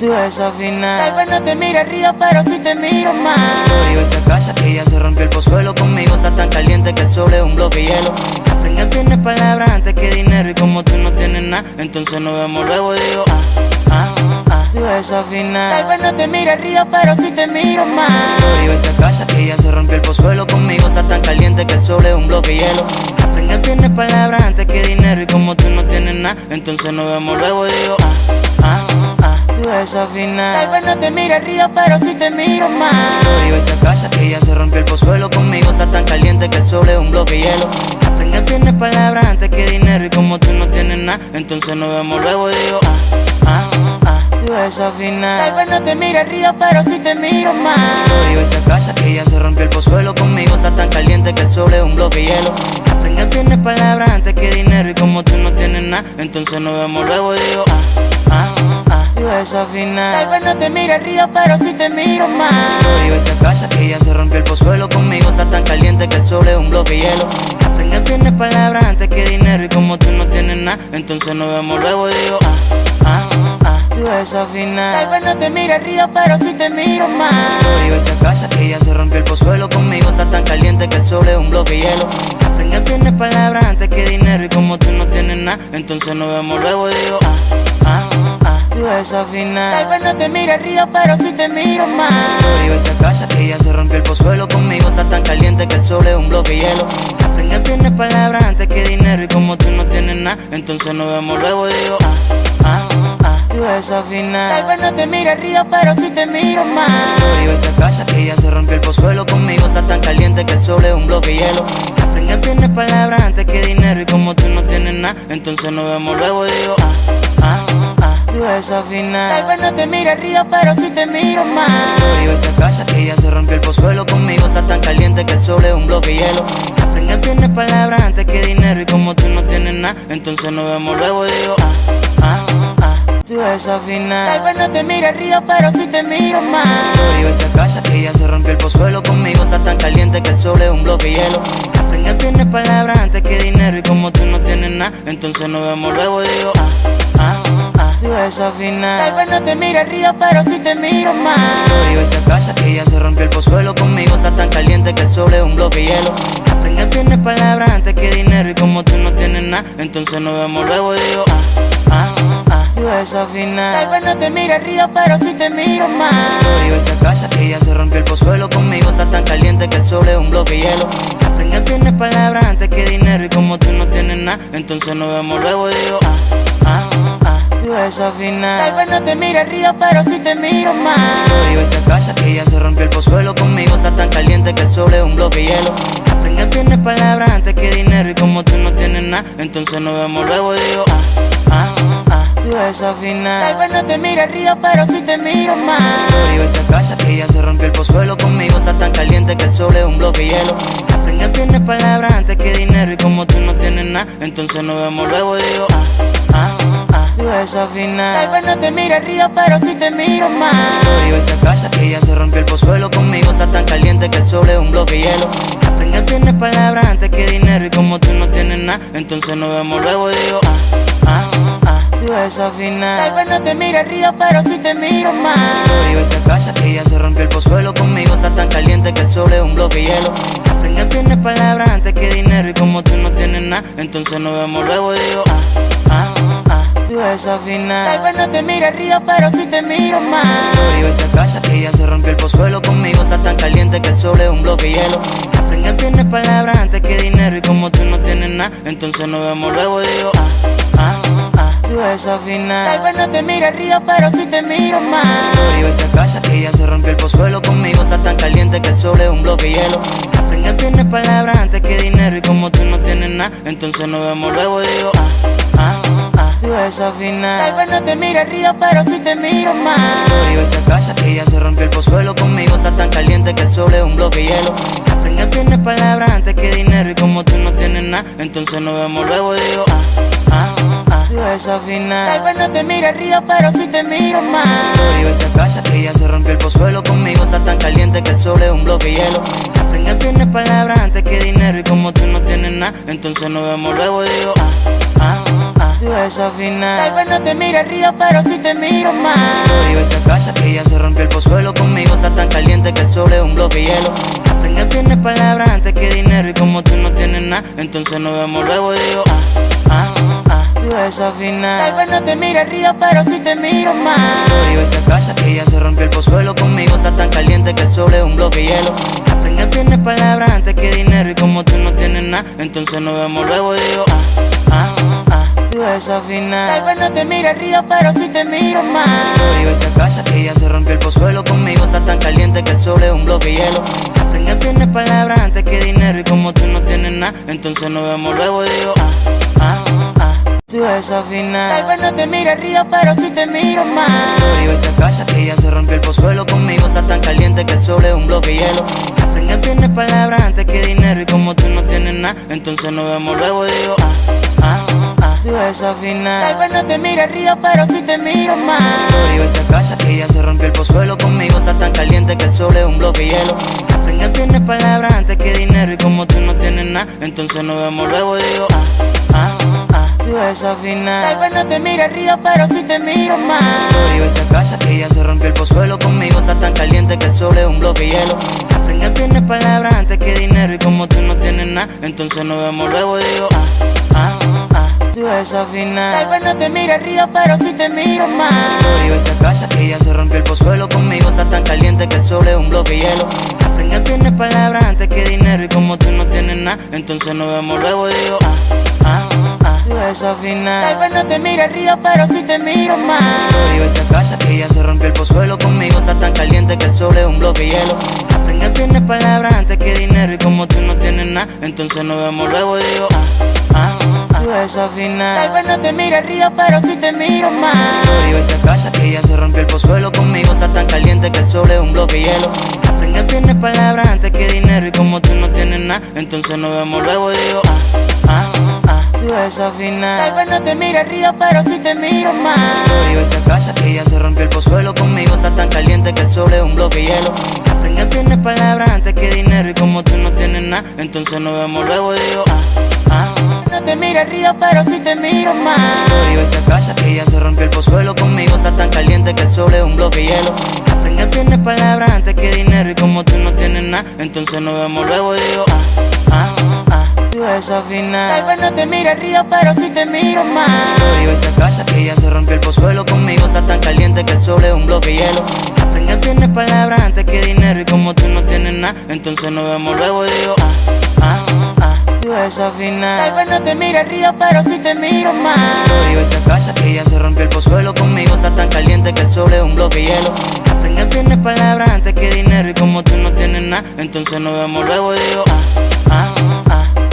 tú desafinas. Tal vez no te mire río, pero si te miro más. Sorry, vete a casa que ya se rompió el pozuelo. Conmigo está tan caliente que el sol es un bloque de hielo. Aprende, tienes palabras antes que dinero. Y como tú no tienes nada, entonces nos vemos luego. Digo, tú desafinas. Tal vez no te mire río, pero si te miro más. Sorry, vete a casa que ya se rompió el pozuelo. Conmigo está tan caliente que el sol es un bloque de hielo. Aprende, tienes palabras antes que dinero. Y como tú no tienes nada, entonces nos vemos luego. Digo, tú desafinas. Tal vez no te mire río, pero si te miro más. Sorry, vete a casa que ya se rompió el pozuelo. Conmigo está tan caliente que el sol es un bloque de hielo. Aprende, tienes palabras antes que dinero. Y como tú no tienes nada, entonces nos vemos luego. Digo, tú desafinas. Tal vez no te mire río, pero si te miro más. Sorry, vete a casa que ya se rompió el pozuelo. Conmigo está tan caliente que el sol es un bloque de hielo. Aprende, tienes palabras antes que dinero. Y como tú no tienes nada, entonces nos vemos luego. Digo, tú desafinas. Tal vez no te mire río, pero si te miro más. Sorry, vete a casa que ya se rompió el pozuelo. Conmigo está tan caliente que el sol es un bloque de hielo. Aprende, tienes palabras antes que dinero. Y como tú no tienes nada, entonces nos vemos luego. Digo, tú desafinas. Tal vez no te mire río, pero si te miro más. Sorry, vete a casa que ya se rompió el pozuelo. Conmigo está tan caliente que el sol es un bloque de hielo. Aprende, tienes palabras antes que dinero. Y como tú no tienes nada, entonces nos vemos luego. Digo, tú desafinas. Tal vez no te mire río, pero si te miro más. Sorry, vete a casa que ya se rompió el pozuelo. Conmigo está tan caliente que el sol es un bloque de hielo. Aprende, tienes palabras antes que dinero. Y como tú no tienes nada, entonces nos vemos luego. Digo, tú desafinas. Tal vez no te mire río, pero si te miro más. Sorry, vete a casa que ya se rompió el pozuelo. Conmigo está tan caliente que el sol es un bloque de hielo. Aprende, tienes palabras antes que dinero. Y como tú no tienes nada, entonces nos vemos luego. Digo, tú desafinas. Tal vez no te mire río, pero si te miro más. Sorry, vete a casa que ya se rompió el pozuelo. Conmigo está tan caliente que el sol es un bloque de hielo. Aprende, tienes palabras antes que dinero. Y como tú no tienes nada, entonces nos vemos luego. Digo, tú desafinas. Tal vez no te mire río, pero si te miro más. Sorry, vete a casa que ya se rompió el pozuelo. Conmigo está tan caliente que el sol es un bloque de hielo. Aprende, tienes palabras antes que dinero. Y como tú no tienes nada, entonces nos vemos luego. Digo, tú desafinas. Tal vez no te mire río, pero si te miro más. Sorry, vete a casa que ya se rompió el pozuelo. Conmigo está tan caliente que el sol es un bloque de hielo. Aprende, tienes palabras antes que dinero. Y como tú no tienes nada, entonces nos vemos luego. Digo, tú desafinas. Tal vez no te mire río, pero si te miro más. Sorry, vete a casa que ya se rompió el pozuelo. Conmigo está tan caliente que el sol es un bloque de hielo. Aprende, tienes palabras antes que dinero. Y como tú no tienes nada, entonces nos vemos luego. Digo, tú desafinas. Tal vez no te mire río, pero si te miro más. Sorry, vete a casa que ya se rompió el pozuelo. Conmigo está tan caliente que el sol es un bloque de hielo. Aprende, tienes palabras antes que dinero. Y como tú no tienes nada, entonces nos vemos luego. Digo, tú desafinas. Tal vez no te mire río, pero si te miro más. Sorry, vete a casa que ya se rompió el pozuelo. Conmigo está tan caliente que el sol es un bloque de hielo. Aprende, tienes palabras antes que dinero. Y como tú no tienes nada, entonces nos vemos luego. Digo, tú desafinas. Tal vez no te mire río, pero si te miro más. Sorry, vete a casa que ya se rompió el pozuelo. Conmigo está tan caliente que el sol es un bloque de hielo. Aprende, tienes palabras antes que dinero. Y como tú no tienes nada, entonces nos vemos luego. Digo, tú desafinas. Tal vez no te mire río, pero si te miro más. Sorry, vete a casa que ya se rompió el pozuelo. Conmigo está tan caliente que el sol es un bloque de hielo. Aprende, tienes palabras antes que dinero. Y como tú no tienes nada, entonces nos vemos luego. Digo, tú desafinas. Tal vez no te mire río, pero si te miro más. Sorry, vete a casa que ya se rompió el pozuelo. Conmigo está tan caliente que el sol es un bloque de hielo. Aprende, tienes palabras antes que dinero. Y como tú no tienes nada, entonces nos vemos luego. Digo, tú desafinas. Tal vez no te mire río, pero si te miro más. Sorry, vete a casa que ya se rompió el pozuelo. Conmigo está tan caliente que el sol es un bloque de hielo. Aprende, tienes palabras antes que dinero. Y como tú no tienes nada, entonces nos vemos luego. Digo, tú desafinas. Tal vez no te mire río, pero si te miro más. Sorry, vete a casa que ya se rompió el pozuelo. Conmigo está tan caliente que el sol es un bloque de hielo. Aprende, tienes palabras antes que dinero. Y como tú no tienes nada, entonces nos vemos luego. Digo, tú desafinas. Tal vez no te mire río, pero si te miro más. Sorry, vete a casa que ya se rompió el pozuelo. Conmigo está tan caliente que el sol es un bloque de hielo. Aprende, tienes palabras antes que dinero. Y como tú no tienes nada, entonces nos vemos luego. Digo, tú desafinas. Tal vez no te mire río, pero si te miro más. Y vete a casa que ya se rompió el pozuelo. Conmigo está tan caliente que el sol es un bloque de hielo. Venga, tienes palabras antes que dinero. Y como tú no tienes nada, entonces nos vemos luego y digo tú desafinas. Tal vez no te mire río, pero si te miro más. Y vete a casa que ya se rompió el pozuelo. Conmigo está tan caliente que el sol es un bloque de hielo. Venga, tienes palabras antes que dinero. Y como tú no tienes nada, entonces nos vemos luego y digo tú desafinas. Tal vez no te mire río, pero si te miro más. Y vete a casa que ya se rompió el pozuelo. Conmigo está tan caliente que el sol es un bloque de hielo. Venga, tienes palabras antes que dinero. Y como tú no tienes nada, entonces nos vemos luego y digo tú desafinas. Tal vez no te mire río, pero si te miro más. Y vete a casa que ya se rompió el pozuelo. Conmigo está tan caliente que el sol es un bloque de hielo. Venga, tienes palabras antes que dinero. Y como tú no tienes nada, entonces nos vemos luego y digo tú desafinas. Tal vez no te mire río, pero si te miro más. Y vete a casa que ya se rompió el pozuelo. Conmigo está tan caliente que el sol es un bloque de hielo. Venga, tienes palabras antes que dinero. Y como tú no tienes nada, entonces nos vemos luego y digo tú desafinas. Tal vez no te mire río, pero si te miro más. Y vete a casa que ya se rompió el pozuelo. Conmigo está tan caliente que el sol es un bloque de hielo. Venga, tienes palabras antes que dinero. Y como tú no tienes nada, entonces nos vemos luego y digo tú desafinas. Tal vez no te mire río, pero si te miro más. Y vete a casa que ya se rompió el pozuelo. Conmigo está tan caliente que el sol es un bloque de hielo. Venga, tienes palabras antes que dinero. Y como tú no tienes nada, entonces nos vemos luego y digo tú desafinas. Tal vez no te mire río, pero si te miro más. Y vete a casa que ya se rompió el pozuelo. Conmigo está tan caliente que el sol es un bloque de hielo. Venga, tienes palabras antes que dinero. Y como tú no tienes nada, entonces nos vemos luego y digo tú desafinas. Tal vez no te mire río, pero si te miro más. Y vete a casa que ya se rompió el pozuelo. Conmigo está tan caliente que el sol es un bloque de hielo. Venga, tienes palabras antes que dinero. Y como tú no tienes nada, entonces nos vemos luego y digo tú desafinas. Tal vez no te mire río, pero si te miro más. Y vete a casa que ya se rompió el pozuelo. Conmigo está tan caliente que el sol es un bloque de hielo. Venga, tienes palabras antes que dinero. Y como tú no tienes nada, entonces nos vemos luego y digo no te mire río, pero si te miro más. Y vete a casa que ya se rompió el pozuelo. Conmigo está tan caliente que el sol es un bloque de hielo. Venga, tienes palabras antes que dinero. Y como tú no tienes nada, entonces nos vemos luego y digo tú desafinas. Tal vez no te mire río, pero si te miro más. Y vete a casa que ya se rompió el pozuelo. Conmigo está tan caliente que el sol es un bloque de hielo. Venga, tienes palabras antes que dinero. Y como tú no tienes nada, entonces nos vemos luego y digo tú desafinas. Tal vez no te mire río, pero si te miro más. Y vete a casa que ya se rompió el pozuelo. Conmigo está tan caliente que el sol es un bloque de hielo. Venga, tienes palabras antes que dinero. Y como tú no tienes nada, entonces nos vemos luego y digo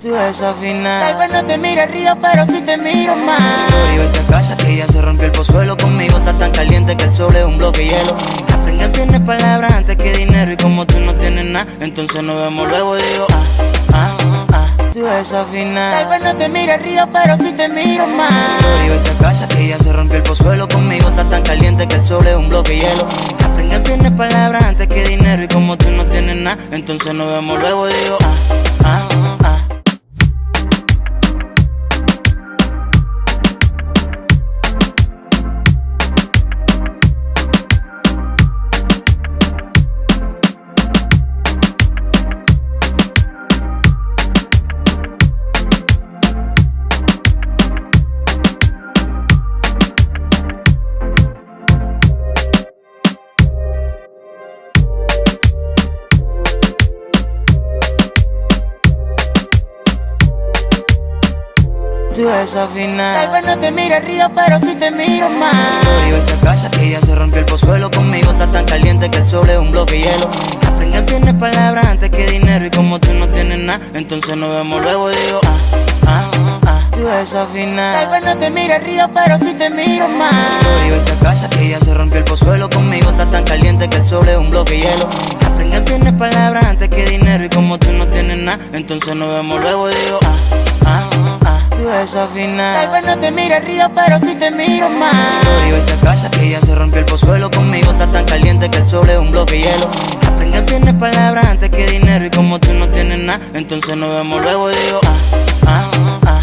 tú desafinas. Tal vez no te mire río, pero si te miro más. Y vete a casa que ya se rompió el pozuelo. Conmigo está tan caliente que el sol es un bloque de hielo. Venga, tienes palabras antes que dinero. Y como tú no tienes nada, entonces nos vemos luego y digo tú desafinas. Tal vez no te mire río, pero si te miro más. Y vete a casa que ya se rompió el pozuelo. Conmigo está tan caliente que el sol es un bloque de hielo. Venga, tienes palabras antes que dinero. Y como tú no tienes nada, entonces nos vemos luego y digo tú desafinas. Tal vez no te mire río, pero si te miro más. Y vete a casa que ya se rompió el pozuelo. Conmigo está tan caliente que el sol es un bloque de hielo. Venga, tienes palabras antes que dinero. Y como tú no tienes nada, entonces nos vemos luego y digo tú desafinas. Tal vez no te mire río, pero si te miro más. Y vete a casa que ya se rompió el pozuelo. Conmigo está tan caliente que el sol es un bloque de hielo. Venga, tienes palabras antes que dinero. Y como tú no tienes nada, entonces nos vemos luego y digo tú desafinas. Tal vez no te mire río, pero si te miro más. Y vete a casa que ya se rompió el pozuelo. Conmigo está tan caliente que el sol es un bloque de hielo. Venga, tienes palabras antes que dinero. Y como tú no tienes nada, entonces nos vemos luego y digo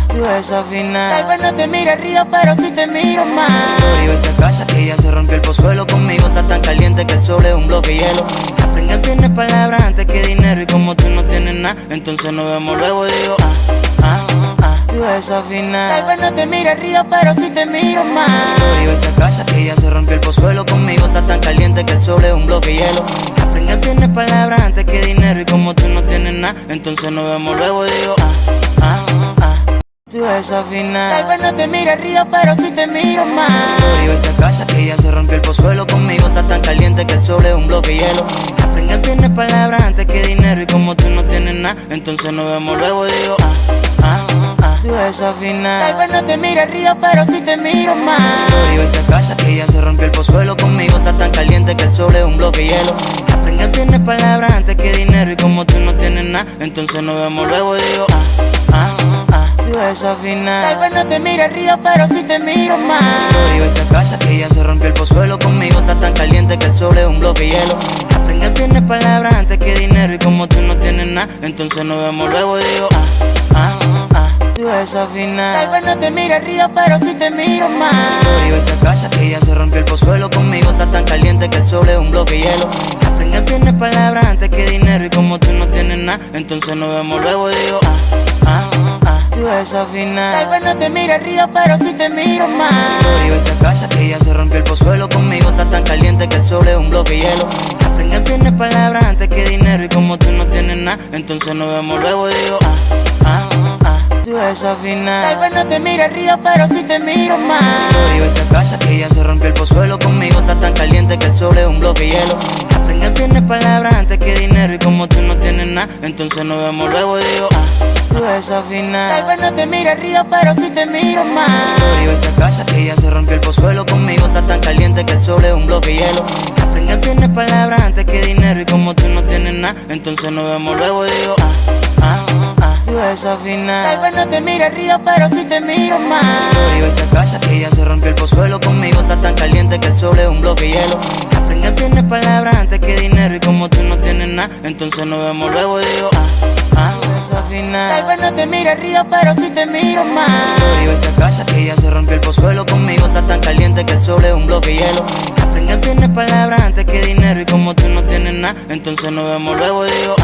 tú tú desafinas. Tal vez no te mire río, pero si te miro más. Sorry, vete a casa que ya se rompió el pozuelo. Conmigo está tan caliente que el sol es un bloque de hielo. Aprende, tienes palabras antes que dinero. Y como tú no tienes nada, entonces nos vemos luego. Digo, tú desafinas. Tal vez no te mire río, pero si te miro más. Sorry, vete a casa que ya se rompió el pozuelo. Conmigo está tan caliente que el sol es un bloque de hielo. Aprende, tienes palabras antes que dinero. Y como tú no tienes nada, entonces nos vemos luego. Digo, tú desafinas. Tal vez no te mire río, pero si te miro más. Sorry, vete a casa que ya se rompió el pozuelo. Conmigo está tan caliente que el sol es un bloque de hielo. Aprende, tienes palabras antes que dinero. Y como tú no tienes nada, entonces nos vemos luego. Digo, tú desafinas. Tal vez no te mire río, pero si te miro más. Sorry, vete a casa que ya se rompió el pozuelo. Conmigo está tan caliente que el sol es un bloque de hielo. Aprende, tienes palabras antes que dinero. Y como tú no tienes nada, entonces nos vemos luego. Digo, tú desafinas. Tal vez no te mire río, pero si te miro más. Sorry, vete a casa que ya se rompió el pozuelo. Conmigo está tan caliente que el sol es un bloque de hielo. Aprende, tienes palabras antes que dinero. Y como tú no tienes nada, entonces nos vemos luego. Digo, tú desafinas. Tal vez no te mire río, pero si te miro más. Sorry, vete a casa que ya se rompió el pozuelo. Conmigo está tan caliente que el sol es un bloque de hielo. Aprende, tienes palabras antes que dinero. Y como tú no tienes nada, entonces nos vemos luego. Digo, tú desafinas. Tal vez no te mire río, pero si te miro más. Sorry, vete a casa que ya se rompió el pozuelo. Conmigo está tan caliente que el sol es un bloque de hielo. Aprende, tienes palabras antes que dinero. Y como tú no tienes nada, entonces nos vemos luego. Digo, tú desafinas. Tal vez no te mire río, pero si te miro más. Sorry, vete a casa que ya se rompió el pozuelo. Conmigo está tan caliente que el sol es un bloque de hielo. Aprende, tienes palabras antes que dinero. Y como tú no tienes nada, entonces nos vemos luego. Digo, tú desafinas. Tal vez no te mire río, pero si te miro más. Sorry, vete a casa que ya se rompió el pozuelo. Conmigo está tan caliente que el sol es un bloque de hielo. Aprende, tienes palabras antes que dinero. Y como tú no tienes nada, entonces nos vemos luego. Digo, tú desafinas. Tal vez no te mire río, pero si te miro más. Sorry, vete a casa que ya se rompió el pozuelo. Conmigo está tan caliente que el sol es un bloque de hielo. Aprende, tienes palabras antes que dinero. Y como tú no tienes nada, entonces nos vemos luego. Digo, tú desafinas. Tal vez no te mire río, pero si te miro más. Sorry, vete a casa que ya se rompió el pozuelo. Conmigo está tan caliente que el sol es un bloque de hielo. Aprende, tienes palabras antes que dinero. Y como tú no tienes nada, entonces nos vemos luego. Digo,